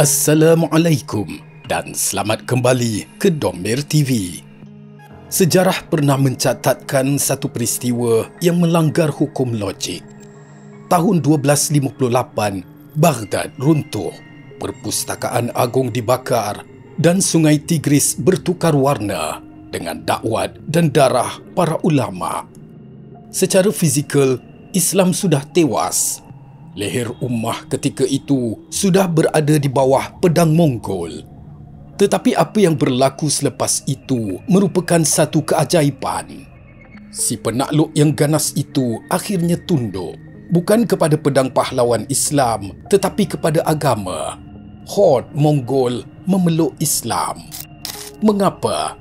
Assalamualaikum dan selamat kembali ke Domer TV. Sejarah pernah mencatatkan satu peristiwa yang melanggar hukum logik. Tahun 1258, Baghdad runtuh, perpustakaan agung dibakar dan sungai Tigris bertukar warna dengan dakwat dan darah para ulama. Secara fizikal, Islam sudah tewas. Leher ummah ketika itu sudah berada di bawah pedang Mongol. Tetapi apa yang berlaku selepas itu merupakan satu keajaiban. Si penakluk yang ganas itu akhirnya tunduk, bukan kepada pedang pahlawan Islam, tetapi kepada agama. Horde Mongol memeluk Islam. Mengapa?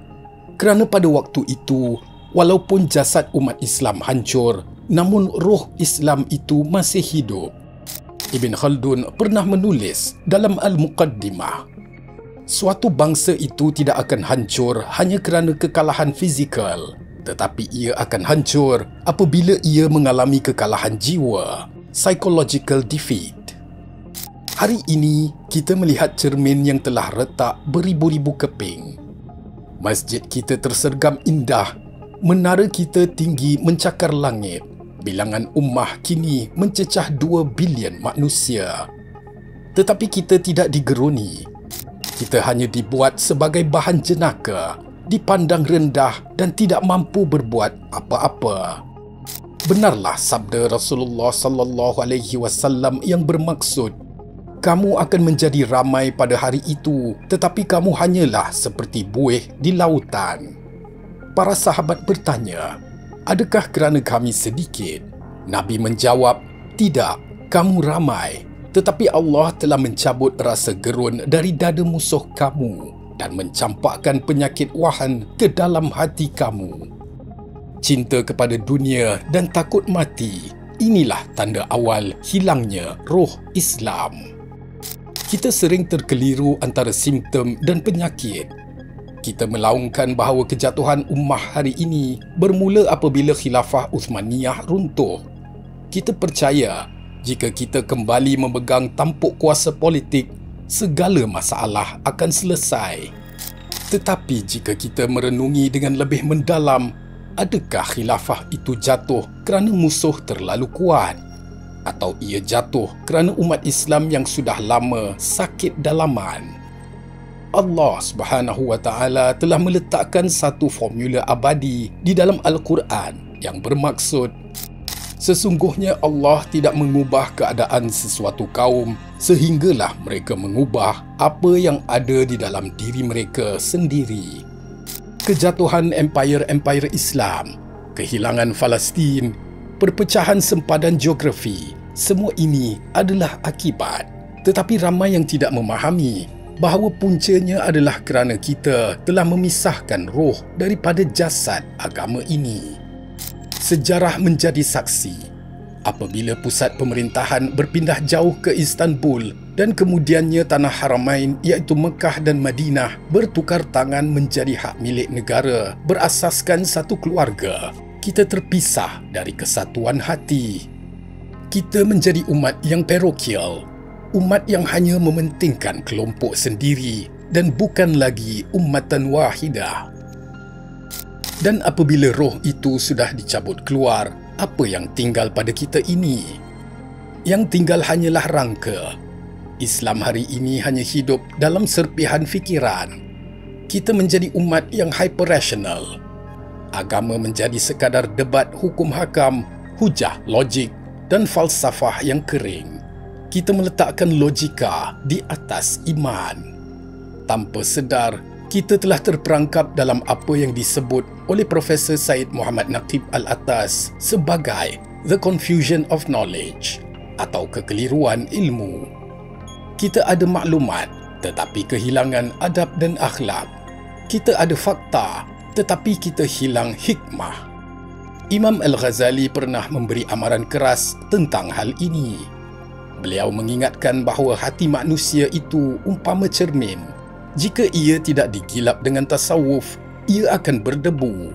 Kerana pada waktu itu, walaupun jasad umat Islam hancur, namun roh Islam itu masih hidup. Ibn Khaldun pernah menulis dalam Al-Muqaddimah, suatu bangsa itu tidak akan hancur hanya kerana kekalahan fizikal, tetapi ia akan hancur apabila ia mengalami kekalahan jiwa, psychological defeat. Hari ini, kita melihat cermin yang telah retak beribu-ribu keping. Masjid kita tersergam indah, menara kita tinggi mencakar langit. Bilangan ummah kini mencecah 2 bilion manusia. Tetapi kita tidak digeruni. Kita hanya dibuat sebagai bahan jenaka, dipandang rendah dan tidak mampu berbuat apa-apa. Benarlah sabda Rasulullah sallallahu alaihi wasallam yang bermaksud, kamu akan menjadi ramai pada hari itu, tetapi kamu hanyalah seperti buih di lautan. Para sahabat bertanya, adakah kerana kami sedikit? Nabi menjawab, tidak, kamu ramai. Tetapi Allah telah mencabut rasa gerun dari dada musuh kamu dan mencampakkan penyakit wahan ke dalam hati kamu. Cinta kepada dunia dan takut mati, inilah tanda awal hilangnya roh Islam. Kita sering terkeliru antara simptom dan penyakit. Kita melaungkan bahawa kejatuhan ummah hari ini bermula apabila Khilafah Uthmaniyah runtuh. Kita percaya jika kita kembali memegang tampuk kuasa politik, segala masalah akan selesai. Tetapi jika kita merenungi dengan lebih mendalam, adakah khilafah itu jatuh kerana musuh terlalu kuat? Atau ia jatuh kerana umat Islam yang sudah lama sakit dalaman? Allah Subhanahu wa Ta'ala telah meletakkan satu formula abadi di dalam Al-Quran yang bermaksud, sesungguhnya Allah tidak mengubah keadaan sesuatu kaum sehinggalah mereka mengubah apa yang ada di dalam diri mereka sendiri. Kejatuhan empire-empire Islam, kehilangan Palestin, perpecahan sempadan geografi, semua ini adalah akibat. Tetapi ramai yang tidak memahami bahawa puncanya adalah kerana kita telah memisahkan roh daripada jasad agama ini. Sejarah menjadi saksi apabila pusat pemerintahan berpindah jauh ke Istanbul dan kemudiannya tanah Haramain iaitu Mekah dan Madinah bertukar tangan menjadi hak milik negara berasaskan satu keluarga. Kita terpisah dari kesatuan hati. Kita menjadi umat yang parokial, umat yang hanya mementingkan kelompok sendiri dan bukan lagi ummatan wahidah. Dan apabila roh itu sudah dicabut keluar, apa yang tinggal pada kita ini? Yang tinggal hanyalah rangka. Islam hari ini hanya hidup dalam serpihan fikiran. Kita menjadi umat yang hyper-rational. Agama menjadi sekadar debat hukum hakam, hujah logik dan falsafah yang kering. Kita meletakkan logika di atas iman. Tanpa sedar, kita telah terperangkap dalam apa yang disebut oleh Profesor Said Muhammad Naqib Al-Attas sebagai the confusion of knowledge atau kekeliruan ilmu. Kita ada maklumat tetapi kehilangan adab dan akhlak. Kita ada fakta tetapi kita hilang hikmah. Imam Al-Ghazali pernah memberi amaran keras tentang hal ini. Beliau mengingatkan bahawa hati manusia itu umpama cermin. Jika ia tidak digilap dengan tasawuf, ia akan berdebu.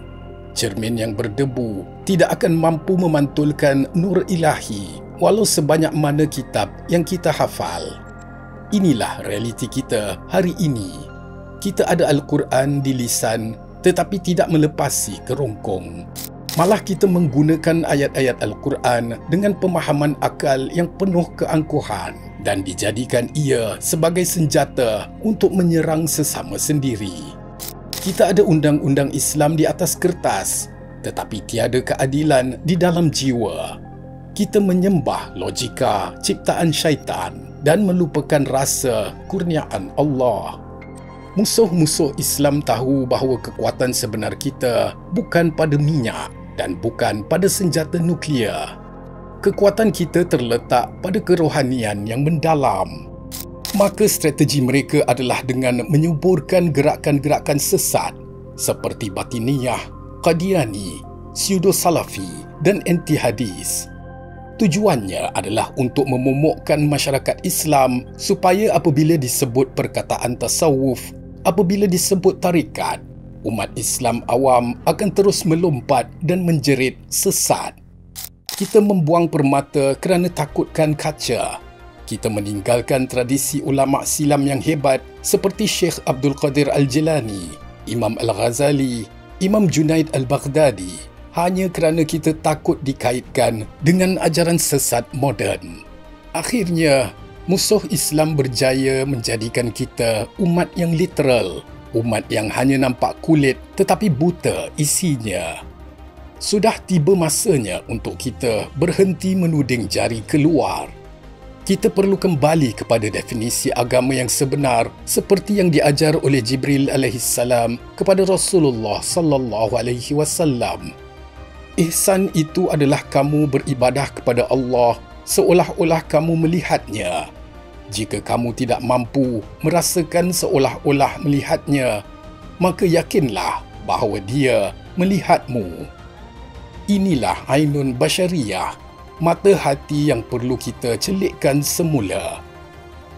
Cermin yang berdebu tidak akan mampu memantulkan nur ilahi walau sebanyak mana kitab yang kita hafal. Inilah realiti kita hari ini. Kita ada Al-Quran di lisan tetapi tidak melepasi kerongkong. Malah kita menggunakan ayat-ayat Al-Quran dengan pemahaman akal yang penuh keangkuhan dan dijadikan ia sebagai senjata untuk menyerang sesama sendiri. Kita ada undang-undang Islam di atas kertas, tetapi tiada keadilan di dalam jiwa. Kita menyembah logika ciptaan syaitan dan melupakan rasa kurniaan Allah. Musuh-musuh Islam tahu bahawa kekuatan sebenar kita bukan pada minyak dan bukan pada senjata nuklear. Kekuatan kita terletak pada kerohanian yang mendalam. Maka strategi mereka adalah dengan menyuburkan gerakan-gerakan sesat seperti Batiniyah, Qadiani, Pseudo-Salafi dan anti-hadis. Tujuannya adalah untuk memomokkan masyarakat Islam supaya apabila disebut perkataan tasawuf, apabila disebut tarikat, umat Islam awam akan terus melompat dan menjerit sesat. Kita membuang permata kerana takutkan kaca. Kita meninggalkan tradisi ulama' silam yang hebat seperti Syekh Abdul Qadir Al-Jilani, Imam Al-Ghazali, Imam Junaid Al-Baghdadi hanya kerana kita takut dikaitkan dengan ajaran sesat moden. Akhirnya, musuh Islam berjaya menjadikan kita umat yang literal, umat yang hanya nampak kulit tetapi buta isinya. Sudah tiba masanya untuk kita berhenti menuding jari keluar. Kita perlu kembali kepada definisi agama yang sebenar seperti yang diajar oleh Jibril alaihissalam kepada Rasulullah sallallahu alaihi wasallam. Ihsan itu adalah kamu beribadah kepada Allah seolah-olah kamu melihatnya. Jika kamu tidak mampu merasakan seolah-olah melihatnya, maka yakinlah bahawa dia melihatmu. Inilah ainun basyariyah, mata hati yang perlu kita celikkan semula.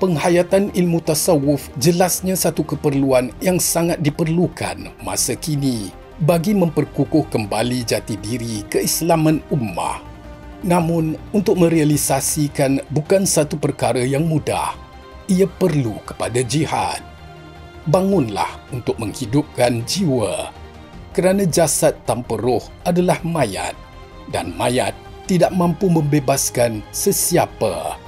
Penghayatan ilmu tasawuf jelasnya satu keperluan yang sangat diperlukan masa kini bagi memperkukuh kembali jati diri keislaman ummah. Namun, untuk merealisasikan bukan satu perkara yang mudah. Ia perlu kepada jihad. Bangunlah untuk menghidupkan jiwa. Kerana jasad tanpa roh adalah mayat dan mayat tidak mampu membebaskan sesiapa.